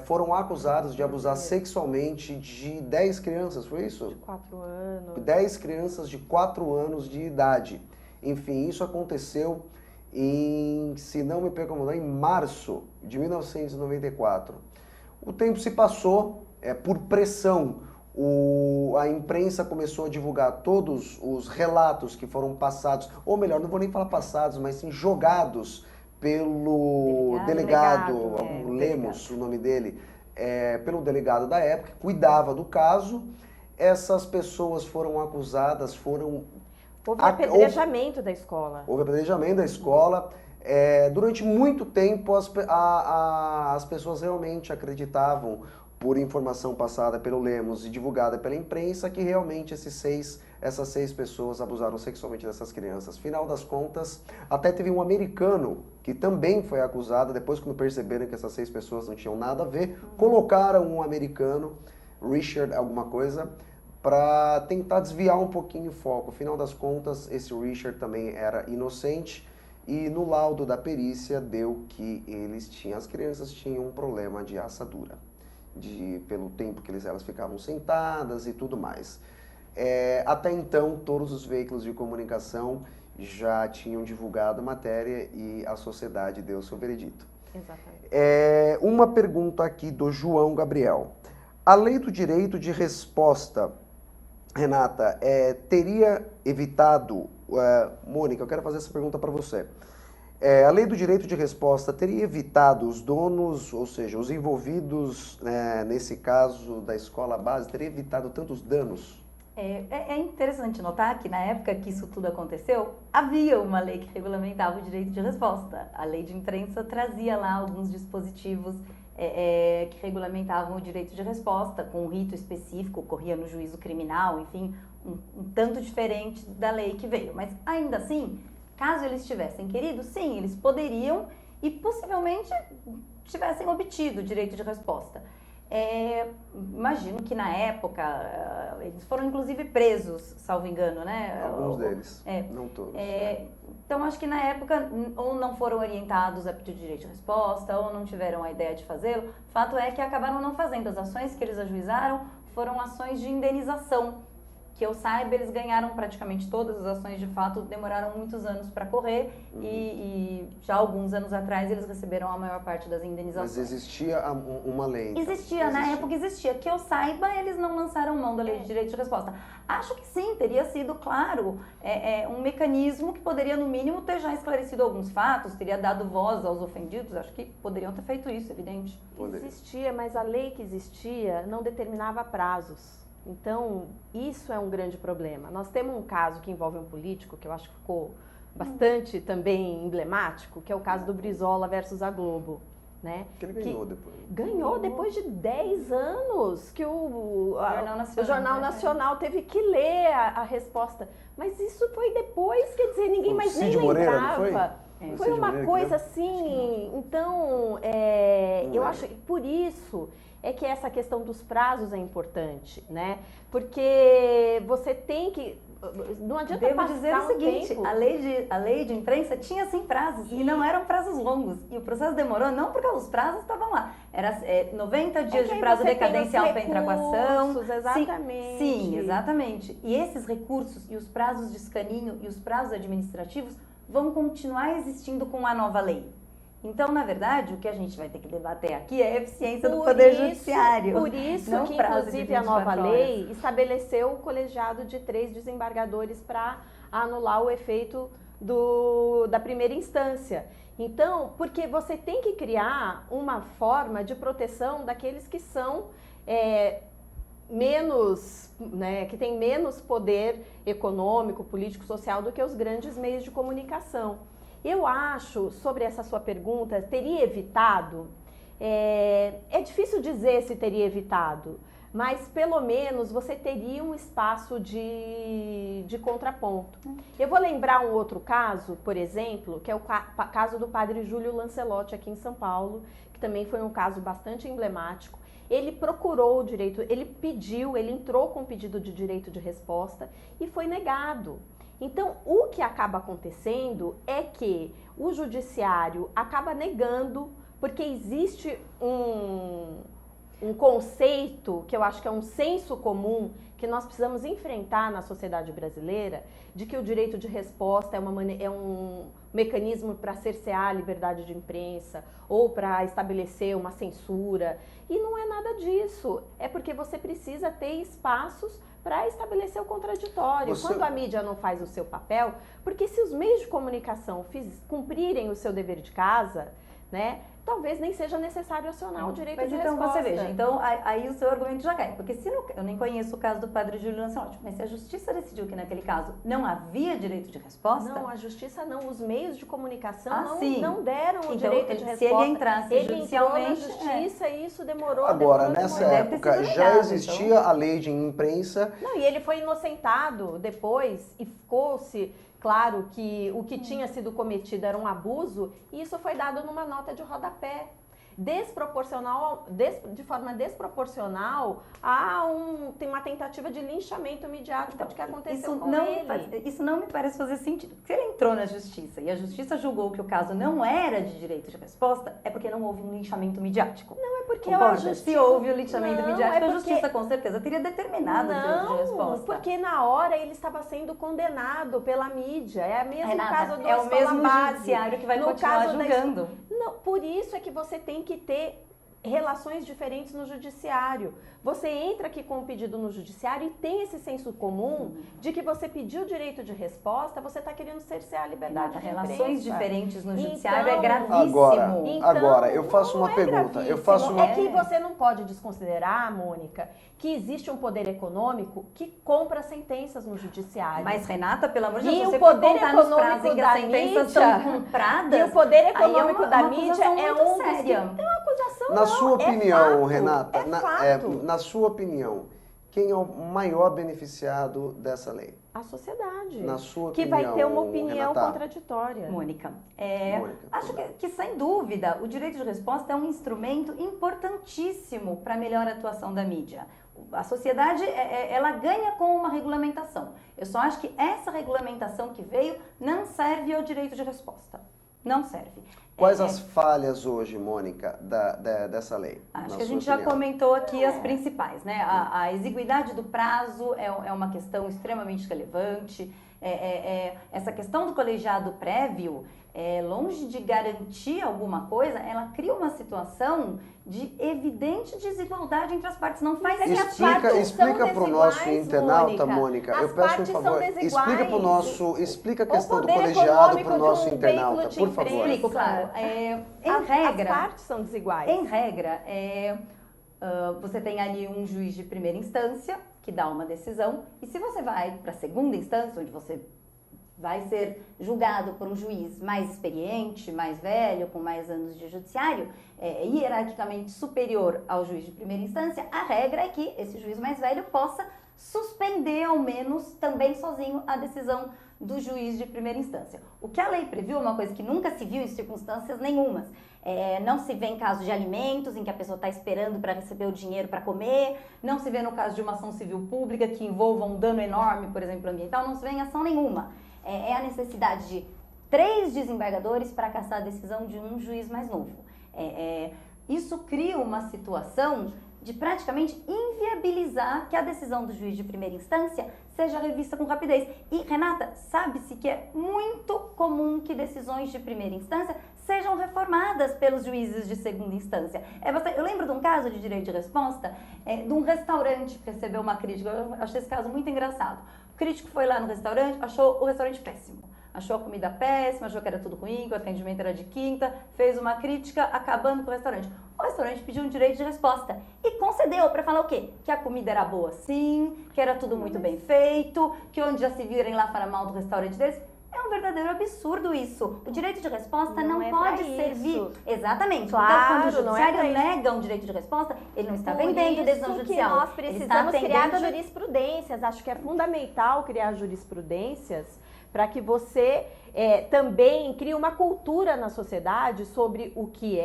foram acusados de abusar sexualmente de 10 crianças, foi isso? De 4 anos. 10 crianças de 4 anos de idade. Enfim, isso aconteceu se não me perco, em março de 1994. O tempo se passou, por pressão, a imprensa começou a divulgar todos os relatos que foram passados, ou melhor, não vou nem falar passados, mas sim jogados pelo delegado Lemos, o nome dele, pelo delegado da época, que cuidava do caso. Essas pessoas foram acusadas, Houve apedrejamento da escola. Houve apedrejamento da escola. Durante muito tempo, as pessoas realmente acreditavam, por informação passada pelo Lemos e divulgada pela imprensa, que realmente essas 6 pessoas abusaram sexualmente dessas crianças. Final das contas, até teve um americano que também foi acusado, depois quando perceberam que essas 6 pessoas não tinham nada a ver, colocaram um americano, Richard alguma coisa, para tentar desviar um pouquinho o foco. Final das contas, esse Richard também era inocente e no laudo da perícia deu que as crianças tinham um problema de assadura, pelo tempo que elas ficavam sentadas e tudo mais. Até então, todos os veículos de comunicação já tinham divulgado a matéria e a sociedade deu seu veredito. Exatamente. Uma pergunta aqui do João Gabriel. A lei do direito de resposta, Renata, teria evitado... Mônica, eu quero fazer essa pergunta para você. A lei do direito de resposta teria evitado os donos, ou seja, os envolvidos, nesse caso da escola base, teria evitado tantos danos? É interessante notar que na época que isso tudo aconteceu, havia uma lei que regulamentava o direito de resposta. A lei de imprensa trazia lá alguns dispositivos que regulamentavam o direito de resposta, com um rito específico, ocorria no juízo criminal, enfim, um tanto diferente da lei que veio. Mas ainda assim, caso eles tivessem querido, sim, eles poderiam e possivelmente tivessem obtido o direito de resposta. Imagino que na época, eles foram inclusive presos, salvo engano, né? Alguns deles, não todos. Então, acho que na época, ou não foram orientados a pedir o direito de resposta, ou não tiveram a ideia de fazê-lo. Fato é que acabaram não fazendo. As ações que eles ajuizaram foram ações de indenização. Que eu saiba, eles ganharam praticamente todas as ações, de fato, demoraram muitos anos para correr e já alguns anos atrás eles receberam a maior parte das indenizações. Mas existia uma lei? Então. Existia, na época existia. Que eu saiba, eles não lançaram mão da lei de direito de resposta. Acho que sim, teria sido, claro, um mecanismo que poderia, no mínimo, ter já esclarecido alguns fatos, teria dado voz aos ofendidos. Acho que poderiam ter feito isso, evidente. Existia, mas a lei que existia não determinava prazos. Então, isso é um grande problema. Nós temos um caso que envolve um político, que eu acho que ficou bastante também emblemático, que é o caso do Brizola versus a Globo. Né? Que ele ganhou depois. Ganhou depois de 10 anos que o Jornal Nacional teve que ler a resposta. Mas isso foi depois, quer dizer, ninguém mais nem lembrava. Foi uma coisa assim, então, eu acho que por isso é que essa questão dos prazos é importante, né? Porque você tem que... Não adianta Devo dizer o seguinte, tempo. a lei de imprensa tinha sim prazos e não eram prazos longos. E o processo demorou não porque os prazos estavam lá. Era 90 dias de prazo decadencial para entrar com a ação. Exatamente. Sim, exatamente. E esses recursos e os prazos de escaninho e os prazos administrativos vão continuar existindo com a nova lei. Então, na verdade, o que a gente vai ter que debater aqui é a eficiência do Poder Judiciário. Por isso que, inclusive, a nova lei estabeleceu o colegiado de 3 desembargadores para anular o efeito da primeira instância. Então, porque você tem que criar uma forma de proteção daqueles que são menos, né, que têm menos poder econômico, político, social do que os grandes meios de comunicação. Eu acho, sobre essa sua pergunta, teria evitado? É difícil dizer se teria evitado, mas pelo menos você teria um espaço de contraponto. Eu vou lembrar um outro caso, por exemplo, que é o caso do padre Júlio Lancelotti aqui em São Paulo, que também foi um caso bastante emblemático. Ele procurou o direito, ele entrou com um pedido de direito de resposta e foi negado. Então, o que acaba acontecendo é que o judiciário acaba negando, porque existe um conceito, que eu acho que é um senso comum, que nós precisamos enfrentar na sociedade brasileira, de que o direito de resposta é um mecanismo para cercear a liberdade de imprensa ou para estabelecer uma censura. E não é nada disso. É porque você precisa ter espaços para estabelecer o contraditório. Quando a mídia não faz o seu papel, porque se os meios de comunicação cumprirem o seu dever de casa, né? Talvez nem seja necessário acionar o direito Mas de então resposta. você veja, então aí o seu argumento já cai, porque se eu nem conheço o caso do padre Júlio Lancelotti, mas se a justiça decidiu que naquele caso não havia direito de resposta... Não, a justiça não, os meios de comunicação sim. não deram o Então, direito de resposta. se ele entrasse judicialmente... Ele entrou na justiça e isso demorou. Agora, demorou, nessa demorou. época, já existia a lei de imprensa. Não, e ele foi inocentado depois e ficou-se claro que o que tinha sido cometido era um abuso e isso foi dado numa nota de rodapé. De forma desproporcional tem uma tentativa de linchamento midiático de que aconteceu com ele. Isso não me parece fazer sentido. Se ele entrou na justiça e a justiça julgou que o caso não era de direito de resposta, é porque não houve um linchamento midiático. Não, é porque Concorda? a justiça... Se houve o linchamento midiático, é a justiça com certeza teria determinado o direito de resposta. Não, porque na hora ele estava sendo condenado pela mídia. É o mesmo Renata, caso do é o mesmo base. judiciário que vai No continuar caso julgando. Não, por isso é que você tem que ter relações diferentes no judiciário. Você entra aqui com um pedido no judiciário e tem esse senso comum de que você pediu direito de resposta, você está querendo cercear a liberdade de imprensa. Relações diferentes no judiciário é Então, gravíssimo. Agora, eu faço uma não é pergunta. gravíssimo. É que você não pode desconsiderar, Mônica, que existe um poder econômico que compra sentenças no judiciário. Mas, Renata, pelo amor de Deus, E você o poder for contar nos prazos econômico em que da as sentenças mídia, são compradas, e o poder econômico aí é da uma mídia acusação é muito um dos que... séria. É uma acusação, Na não, sua é opinião, fato, Renata, é fato. na sua opinião, quem é o maior beneficiado dessa lei? A sociedade. Na sua que opinião, vai ter uma opinião Renata? contraditória. Mônica, Mônica, acho que sem dúvida o direito de resposta é um instrumento importantíssimo para a melhor atuação da mídia. A sociedade, ela ganha com uma regulamentação. Eu só acho que essa regulamentação que veio não serve ao direito de resposta. Não serve. Quais as falhas hoje, Mônica, dessa lei? Acho que a gente já comentou aqui as principais, né? A exiguidade do prazo é uma questão extremamente relevante. Essa questão do colegiado prévio, longe de garantir alguma coisa, ela cria uma situação de evidente desigualdade entre as partes. Não faz Explica para o nosso internauta, Mônica. Eu peço um favor. Explica a questão do colegiado para o nosso internauta, por favor. Explico, claro. As partes são desiguais. Em regra, você tem ali um juiz de primeira instância que dá uma decisão, e se você vai para a segunda instância, onde você vai ser julgado por um juiz mais experiente, mais velho, com mais anos de judiciário, hierarquicamente superior ao juiz de primeira instância, a regra é que esse juiz mais velho possa suspender, ao menos, também sozinho, a decisão do juiz de primeira instância. O que a lei previu é uma coisa que nunca se viu em circunstâncias nenhumas. Não se vê em caso de alimentos, em que a pessoa está esperando para receber o dinheiro para comer, não se vê no caso de uma ação civil pública que envolva um dano enorme, por exemplo, ambiental, não se vê em ação nenhuma. É a necessidade de 3 desembargadores para cassar a decisão de um juiz mais novo. Isso cria uma situação de praticamente inviabilizar que a decisão do juiz de primeira instância seja revista com rapidez. E, Renata, sabe-se que é muito comum que decisões de primeira instância sejam reformadas pelos juízes de segunda instância. Eu lembro de um caso de direito de resposta, de um restaurante que recebeu uma crítica. Eu achei esse caso muito engraçado. O crítico foi lá no restaurante, achou o restaurante péssimo. Achou a comida péssima, achou que era tudo ruim, que o atendimento era de quinta, fez uma crítica acabando com o restaurante. O restaurante pediu um direito de resposta e concedeu para falar o quê? Que a comida era boa sim, que era tudo muito bem feito, que onde já se virem lá falar mal do restaurante deles. É um verdadeiro absurdo isso. O direito de resposta não pode servir. Exatamente. Claro, então, quando o judiciário nega um direito de resposta, ele não está vendendo decisão judicial. Nós precisamos criar jurisprudências. Acho que é fundamental criar jurisprudências para que você também crie uma cultura na sociedade sobre o que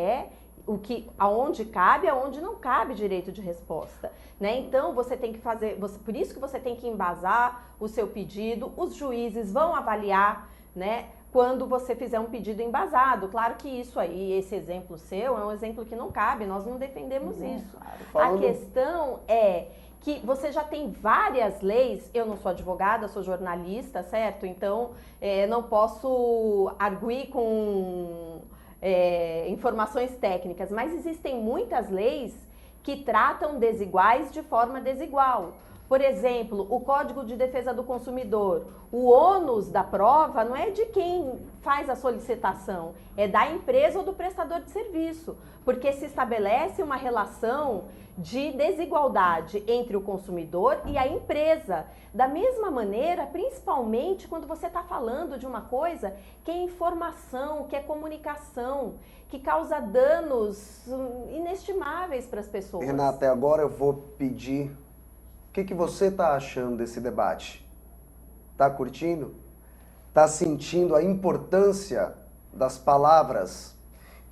aonde cabe, aonde não cabe direito de resposta, né? Então você tem que fazer, por isso que você tem que embasar o seu pedido, os juízes vão avaliar, né? Quando você fizer um pedido embasado. Claro que isso aí, esse exemplo seu, é um exemplo que não cabe, nós não defendemos isso. A questão é que você já tem várias leis, eu não sou advogada, sou jornalista, certo? Então, não posso arguir com informações técnicas, mas existem muitas leis que tratam desiguais de forma desigual. Por exemplo, o Código de Defesa do Consumidor, o ônus da prova não é de quem faz a solicitação, é da empresa ou do prestador de serviço, porque se estabelece uma relação de desigualdade entre o consumidor e a empresa. Da mesma maneira, principalmente quando você está falando de uma coisa que é informação, que é comunicação, que causa danos inestimáveis para as pessoas. Renata, agora eu vou pedir... O que você está achando desse debate? Tá curtindo? Tá sentindo a importância das palavras?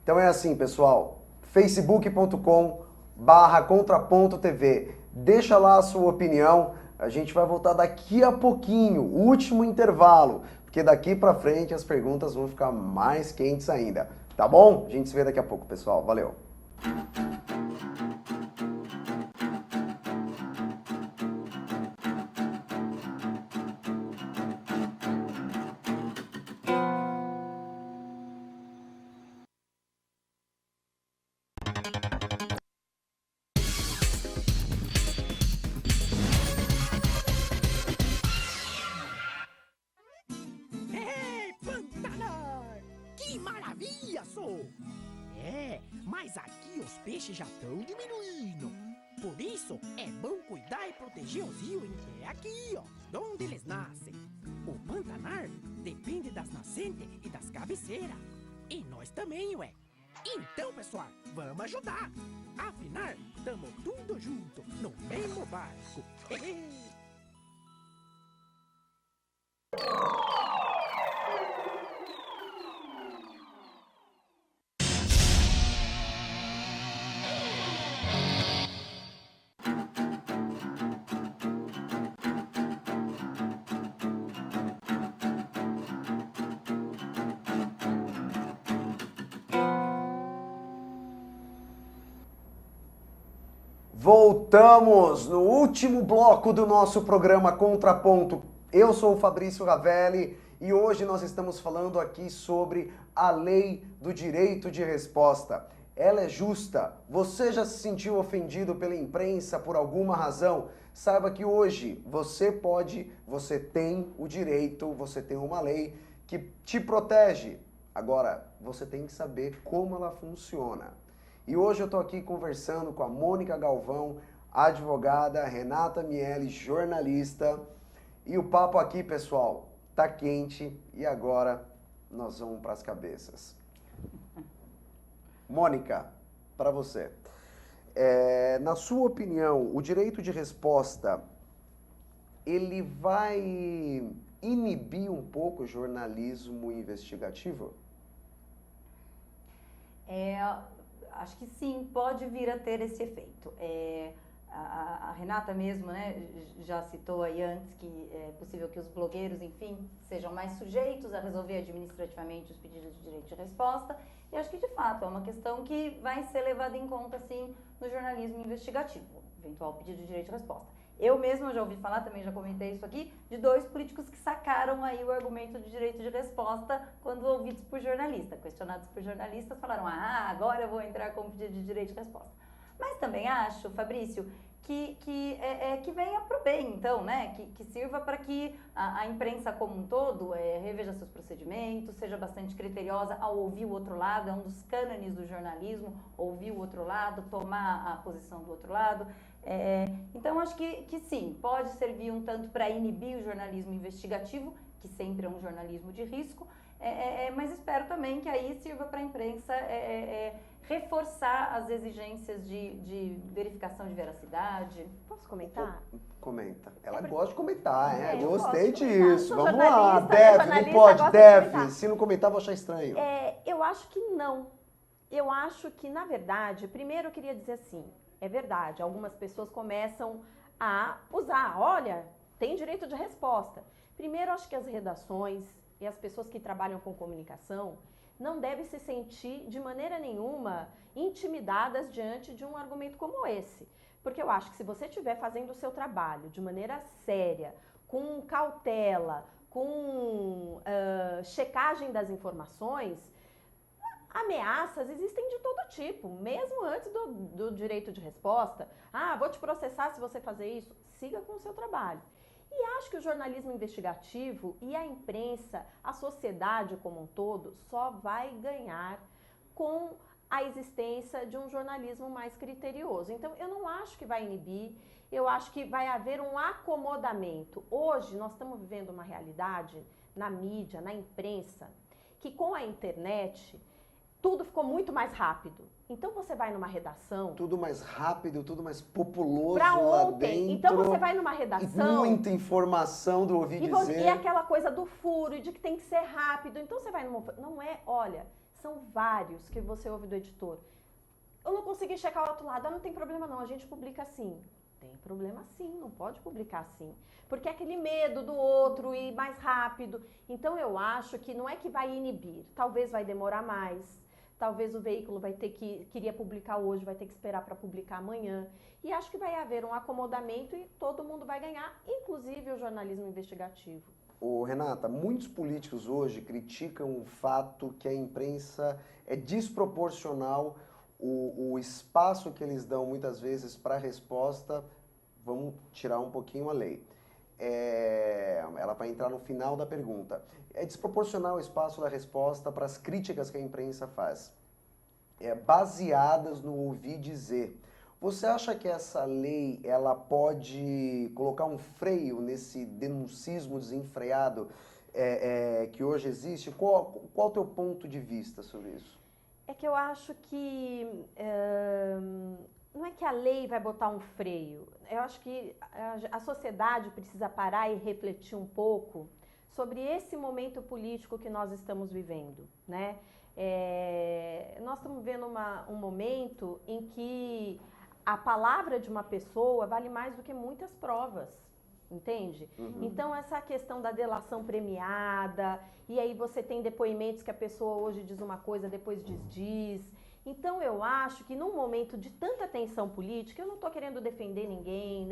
Então é assim, pessoal, facebook.com/contraponto.tv. Deixa lá a sua opinião. A gente vai voltar daqui a pouquinho, último intervalo, porque daqui para frente as perguntas vão ficar mais quentes ainda. Tá bom? A gente se vê daqui a pouco, pessoal. Valeu! É, Pantanal! Que maravilha, sou! É, mas aqui os peixes já estão diminuindo. Por isso, é bom cuidar e proteger os rios em que é aqui, ó, de onde eles nascem. O Pantanal depende das nascentes e das cabeceiras. E nós também, ué. Então, pessoal, vamos ajudar. Afinal, tamo tudo junto, no mesmo barco. Voltamos no último bloco do nosso programa Contraponto. Eu sou o Fabrício Ravelli e hoje nós estamos falando aqui sobre a lei do direito de resposta. Ela é justa? Você já se sentiu ofendido pela imprensa por alguma razão? Saiba que hoje você tem o direito, você tem uma lei que te protege. Agora, você tem que saber como ela funciona. E hoje eu estou aqui conversando com a Mônica Galvão, advogada, Renata Miele, jornalista. E o papo aqui, pessoal, tá quente e agora nós vamos para as cabeças. Mônica, para você. Na sua opinião, o direito de resposta, ele vai inibir um pouco o jornalismo investigativo? Acho que sim, pode vir a ter esse efeito. A Renata mesmo, né, já citou aí antes que é possível que os blogueiros, enfim, sejam mais sujeitos a resolver administrativamente os pedidos de direito de resposta. E acho que, de fato, é uma questão que vai ser levada em conta, sim, no jornalismo investigativo, eventual pedido de direito de resposta. Eu mesma já ouvi falar, também já comentei isso aqui, de 2 políticos que sacaram aí o argumento de direito de resposta quando ouvidos por jornalista, questionados por jornalistas, falaram, agora eu vou entrar com pedido de direito de resposta. Mas também acho, Fabrício, que venha para o bem, então, né? Que sirva para que a imprensa como um todo reveja seus procedimentos, seja bastante criteriosa ao ouvir o outro lado, é um dos cânones do jornalismo, ouvir o outro lado, tomar a posição do outro lado. Então, acho que sim, pode servir um tanto para inibir o jornalismo investigativo, que sempre é um jornalismo de risco, mas espero também que aí sirva para a imprensa reforçar as exigências de verificação de veracidade. Posso comentar? Comenta. Ela gosta de comentar, eu gostei gosto de comentar. disso. Sou Vamos lá, jornalista, Def, não jornalista pode, gosta de Def. comentar. Se não comentar, vou achar estranho. Eu acho que não. Eu acho que, na verdade, primeiro eu queria dizer assim, é verdade, algumas pessoas começam a usar, olha, tem direito de resposta. Primeiro, acho que as redações e as pessoas que trabalham com comunicação não devem se sentir de maneira nenhuma intimidadas diante de um argumento como esse. Porque eu acho que se você estiver fazendo o seu trabalho de maneira séria, com cautela, com checagem das informações, ameaças existem de todo tipo, mesmo antes do direito de resposta. Vou te processar se você fazer isso. siga com o seu trabalho. E acho que o jornalismo investigativo e a imprensa, a sociedade como um todo, só vai ganhar com a existência de um jornalismo mais criterioso. Então, eu não acho que vai inibir, eu acho que vai haver um acomodamento. Hoje, nós estamos vivendo uma realidade na mídia, na imprensa, que com a internet, tudo ficou muito mais rápido. Então, você vai numa redação... Tudo mais rápido, tudo mais populoso pra lá ontem. dentro. Então, você vai numa redação... Muita informação do ouvir dizer. E aquela coisa do furo, de que tem que ser rápido. Então, você vai numa... Não é, olha, são vários que você ouve do editor. Eu não consegui checar o outro lado. Ah, não tem problema não, a gente publica assim. Tem problema sim, não pode publicar assim. Porque é aquele medo do outro ir mais rápido. Então, eu acho que não é que vai inibir. Talvez vai demorar mais. Talvez o veículo vai ter queria publicar hoje, vai ter que esperar para publicar amanhã. E acho que vai haver um acomodamento e todo mundo vai ganhar, inclusive o jornalismo investigativo. Ô, Renata, muitos políticos hoje criticam o fato que a imprensa é desproporcional o espaço que eles dão muitas vezes para a resposta. Vamos tirar um pouquinho a lei. Ela vai entrar no final da pergunta. É desproporcional o espaço da resposta para as críticas que a imprensa faz, baseadas no ouvir dizer. Você acha que essa lei ela pode colocar um freio nesse denuncismo desenfreado que hoje existe? Qual o teu ponto de vista sobre isso? É que eu acho que não é que a lei vai botar um freio. Eu acho que a sociedade precisa parar e refletir um pouco sobre esse momento político que nós estamos vivendo, né? Nós estamos vivendo um momento em que a palavra de uma pessoa vale mais do que muitas provas, entende? Uhum. Então, essa questão da delação premiada, e aí você tem depoimentos que a pessoa hoje diz uma coisa, depois diz. Então, eu acho que num momento de tanta tensão política, eu não estou querendo defender ninguém,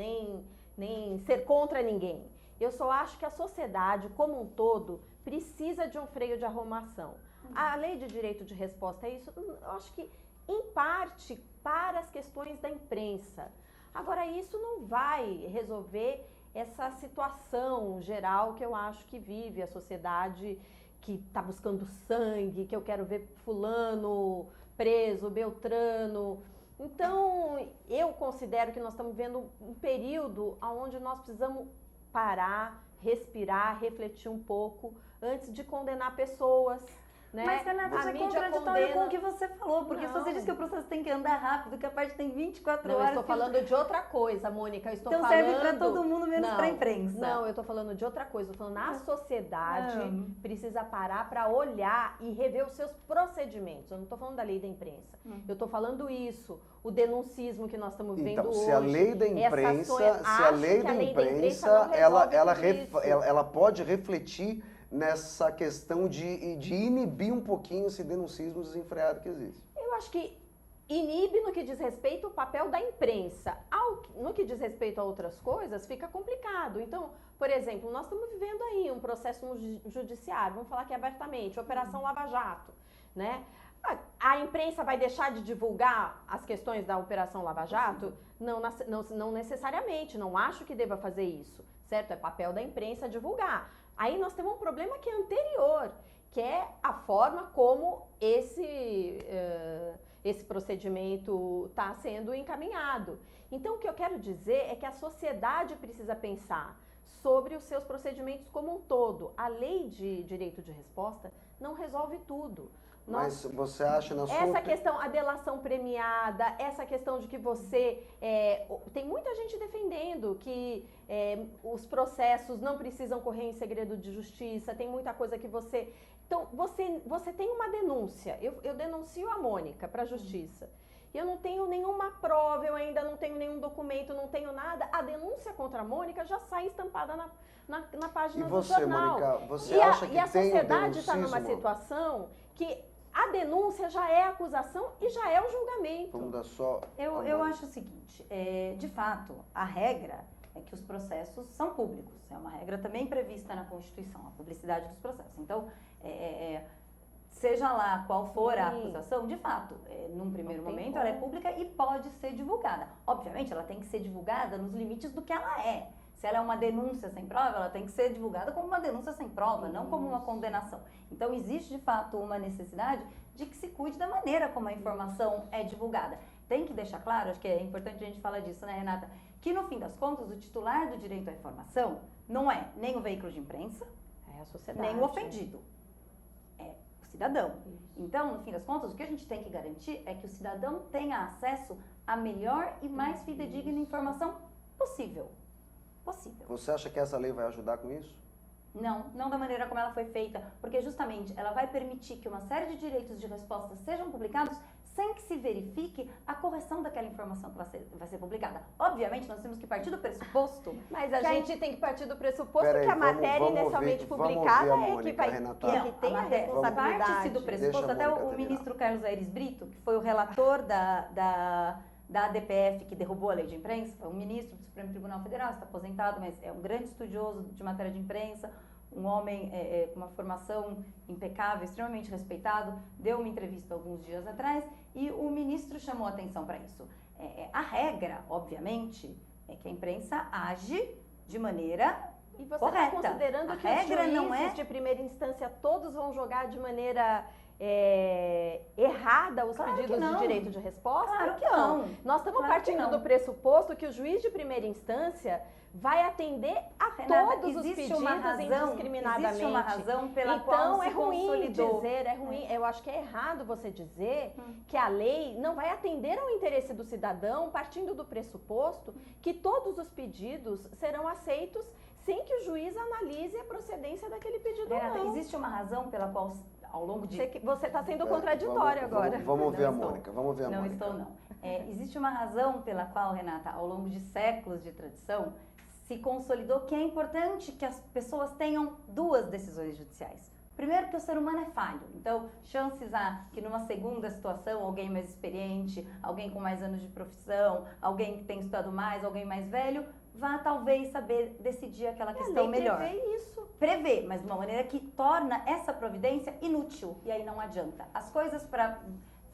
nem ser contra ninguém. Eu só acho que a sociedade, como um todo, precisa de um freio de arrumação. A lei de direito de resposta é isso, eu acho que, em parte, para as questões da imprensa. Agora, isso não vai resolver essa situação geral que eu acho que vive a sociedade, que está buscando sangue, que eu quero ver fulano preso, Beltrano. Então, eu considero que nós estamos vivendo um período onde nós precisamos parar, respirar, refletir um pouco antes de condenar pessoas. Né? Mas, Renata, isso é contraditório com o que você falou, porque você diz que o processo tem que andar rápido, que a parte tem 24 horas. Eu estou falando de outra coisa, Mônica. Eu estou então falando... serve para todo mundo, menos para a imprensa. Não, eu estou falando de outra coisa. Estou falando a sociedade precisa parar para olhar e rever os seus procedimentos. Eu não estou falando da lei da imprensa. Eu estou falando isso, o denuncismo que nós estamos vendo então, hoje. Se a lei da imprensa, ela pode refletir nessa questão de inibir um pouquinho esse denuncismo desenfreado que existe. Eu acho que inibe no que diz respeito ao papel da imprensa. No que diz respeito a outras coisas, fica complicado. Então, por exemplo, nós estamos vivendo aí um processo no judiciário, vamos falar aqui abertamente, Operação Lava Jato, né? A imprensa vai deixar de divulgar as questões da Operação Lava Jato? Não necessariamente, não acho que deva fazer isso, certo? É papel da imprensa divulgar. Aí nós temos um problema que é anterior, que é a forma como esse procedimento está sendo encaminhado. Então, o que eu quero dizer é que a sociedade precisa pensar sobre os seus procedimentos como um todo. A lei de direito de resposta não resolve tudo. Mas você acha na sua... Essa questão, a delação premiada, essa questão de que você... tem muita gente defendendo que os processos não precisam correr em segredo de justiça, tem muita coisa que você... Então, você tem uma denúncia, eu denuncio a Mônica para a justiça. Eu não tenho nenhuma prova, eu ainda não tenho nenhum documento, não tenho nada. A denúncia contra a Mônica já sai estampada na página do jornal. Mônica, você acha que e a sociedade está numa situação que... A denúncia já é a acusação e já é o julgamento. Vamos dar só... Eu acho o seguinte, de fato, a regra é que os processos são públicos. É uma regra também prevista na Constituição, a publicidade dos processos. Então, seja lá qual for a acusação, de fato, num primeiro momento ela é pública e pode ser divulgada. Obviamente, ela tem que ser divulgada nos limites do que ela é. Se ela é uma denúncia sem prova, ela tem que ser divulgada como uma denúncia sem prova, não como uma condenação. Então, existe de fato uma necessidade de que se cuide da maneira como a informação é divulgada. Tem que deixar claro, acho que é importante a gente falar disso, né, Renata, que no fim das contas, o titular do direito à informação não é nem o veículo de imprensa, É a sociedade. nem o ofendido. É o cidadão. Então, no fim das contas, o que a gente tem que garantir é que o cidadão tenha acesso à melhor e mais fidedigna informação possível. Você acha que essa lei vai ajudar com isso? Não da maneira como ela foi feita, porque justamente ela vai permitir que uma série de direitos de resposta sejam publicados sem que se verifique a correção daquela informação que vai ser publicada. Obviamente, nós temos que partir do pressuposto. Mas a gente tem que partir do pressuposto Peraí, que a vamos matéria inicialmente publicada é que vai que tem a responsabilidade. Parte-se do pressuposto, até o ministro Carlos Aires Brito, que foi o relator da ADPF que derrubou a lei de imprensa, foi um ministro do Supremo Tribunal Federal, está aposentado, mas é um grande estudioso de matéria de imprensa, um homem com uma formação impecável, extremamente respeitado, deu uma entrevista alguns dias atrás e o ministro chamou atenção para isso. A regra, obviamente, é que a imprensa age de maneira E você correta. está considerando A que regra os juízes não é de primeira instância todos vão jogar de maneira errada os Claro que pedidos de não. direito de resposta? Claro que Então, não. nós estamos Claro que partindo não. do pressuposto que o juiz de primeira instância vai atender a Renata, todos os existe pedidos uma razão, indiscriminadamente. existe uma razão pela então qual se é ruim consolidou. dizer, eu acho que é errado você dizer que a lei não vai atender ao interesse do cidadão partindo do pressuposto que todos os pedidos serão aceitos sem que o juiz analise a procedência daquele pedido ou Renata, não. existe uma razão pela qual ao longo de... Você está sendo contraditório agora. Vamos ouvir Não a estou. Mônica, vamos ouvir a Não Mônica. estou, não. Existe uma razão pela qual, Renata, ao longo de séculos de tradição, se consolidou que é importante que as pessoas tenham duas decisões judiciais. Primeiro, que o ser humano é falho. Então, chances há que numa segunda situação, alguém mais experiente, alguém com mais anos de profissão, alguém que tem estudado mais, alguém mais velho, vá talvez saber decidir aquela questão melhor. Prevê isso. Prevê, mas de uma maneira que torna essa providência inútil. E aí não adianta. As coisas para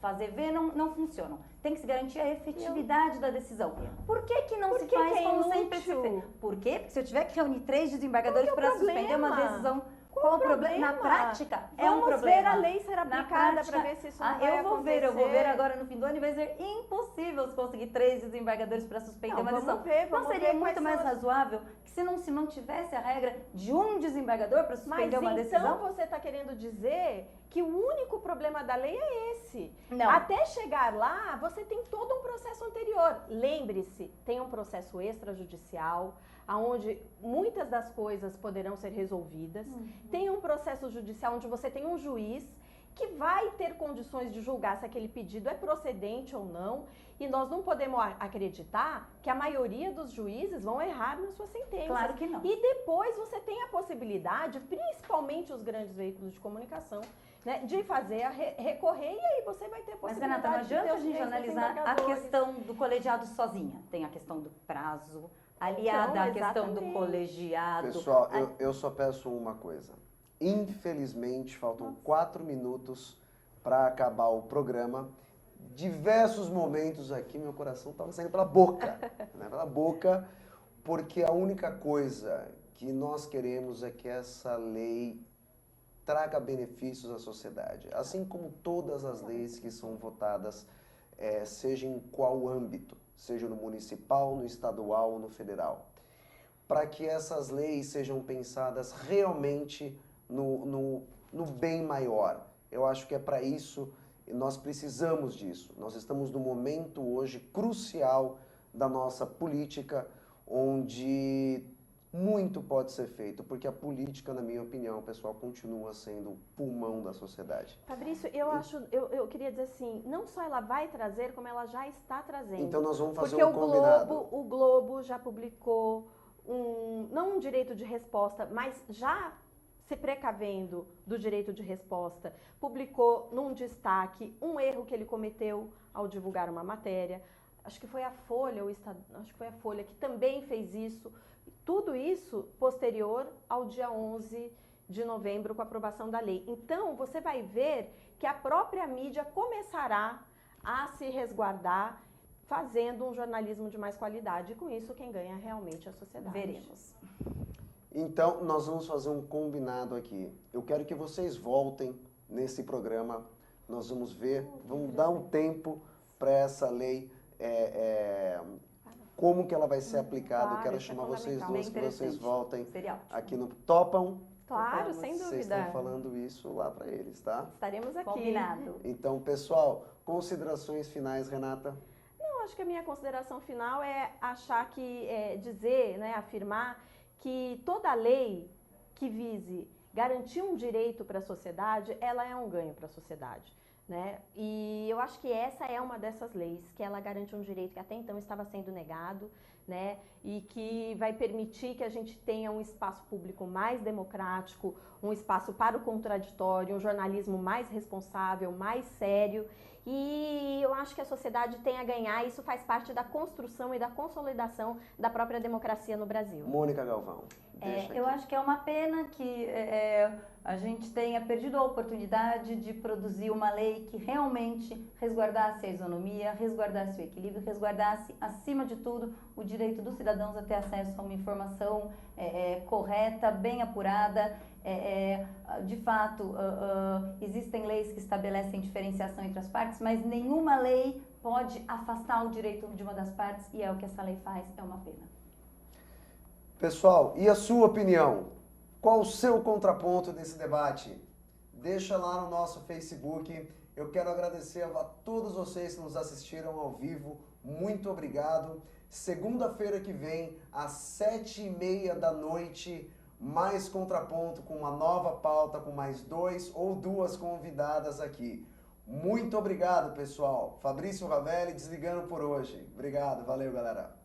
fazer ver não funcionam. Tem que se garantir a efetividade da decisão. Por que não se faz como sempre se fez? Por quê? Porque se eu tiver que reunir 3 desembargadores para suspender uma decisão, qual o problema? Na prática, é um problema. Vamos ver a lei ser aplicada para ver se isso não vai eu vou ver acontecer. agora no fim do ano e vai ser impossível se conseguir 3 desembargadores para suspender uma decisão. Vamos Não seria ver muito quais mais são as- razoável que se não tivesse a regra de um desembargador para suspender uma Mas decisão? então você está querendo dizer que o único problema da lei é esse. Não. Até chegar lá, você tem todo um processo anterior. Lembre-se, tem um processo extrajudicial, onde muitas das coisas poderão ser resolvidas. Tem um processo judicial onde você tem um juiz que vai ter condições de julgar se aquele pedido é procedente ou não. E nós não podemos acreditar que a maioria dos juízes vão errar nas suas sentenças. Claro que não. E depois você tem a possibilidade, principalmente os grandes veículos de comunicação, né, de fazer recorrer, e aí você vai ter a Mas, possibilidade Renata, não de ter adianta a os gente direitos analisar a desembargadores. questão do colegiado sozinha. Tem a questão do prazo, aliada Então, à questão do exatamente. colegiado. Pessoal, eu só peço uma coisa. Infelizmente, faltam 4 minutos para acabar o programa. Diversos momentos aqui, meu coração estava saindo pela boca. Né? Pela boca, porque a única coisa que nós queremos é que essa lei traga benefícios à sociedade. Assim como todas as leis que são votadas, seja em qual âmbito, seja no municipal, no estadual ou no federal. Para que essas leis sejam pensadas realmente no bem maior. Eu acho que é para isso, e nós precisamos disso. Nós estamos num momento hoje crucial da nossa política, onde muito pode ser feito, porque a política, na minha opinião, pessoal, continua sendo o pulmão da sociedade. Fabrício, eu queria dizer assim, não só ela vai trazer, como ela já está trazendo. Então nós vamos fazer porque um combinado. o Globo já publicou não um direito de resposta, mas já se precavendo do direito de resposta, publicou num destaque um erro que ele cometeu ao divulgar uma matéria. Acho que foi a Folha, acho que foi a Folha que também fez isso. Tudo isso posterior ao dia 11 de novembro com a aprovação da lei. Então, você vai ver que a própria mídia começará a se resguardar fazendo um jornalismo de mais qualidade. E com isso, quem ganha realmente é a sociedade. Veremos. Então, nós vamos fazer um combinado aqui. Eu quero que vocês voltem nesse programa. Nós vamos ver, vamos dar um tempo para essa lei, como que ela vai ser aplicada. Claro, Quero isso é chamar vocês fundamental. duas, que vocês Interessante. voltem Seria ótimo. aqui no Topam. Claro, sem Vocês dúvida. estão falando isso lá para eles, tá? Estaremos aqui. Combinado. Então, pessoal, considerações finais, Renata? Eu acho que a minha consideração final é achar que, dizer, né, afirmar que toda lei que vise garantir um direito para a sociedade, ela é um ganho para a sociedade, né? E eu acho que essa é uma dessas leis, que ela garante um direito que até então estava sendo negado, né? E que vai permitir que a gente tenha um espaço público mais democrático, um espaço para o contraditório, um jornalismo mais responsável, mais sério. E eu acho que a sociedade tem a ganhar, isso faz parte da construção e da consolidação da própria democracia no Brasil. Mônica Galvão. Eu acho que é uma pena que a gente tenha perdido a oportunidade de produzir uma lei que realmente resguardasse a isonomia, resguardasse o equilíbrio, resguardasse, acima de tudo, o direito dos cidadãos a ter acesso a uma informação correta, bem apurada. De fato, existem leis que estabelecem diferenciação entre as partes, mas nenhuma lei pode afastar o direito de uma das partes, e é o que essa lei faz, é uma pena. Pessoal, e a sua opinião? Qual o seu contraponto desse debate? Deixa lá no nosso Facebook. Eu quero agradecer a todos vocês que nos assistiram ao vivo. Muito obrigado. Segunda-feira que vem, às 7h30 da noite, mais contraponto com uma nova pauta, com mais 2 ou 2 convidadas aqui. Muito obrigado, pessoal. Fabrício Ravelli desligando por hoje. Obrigado, valeu, galera.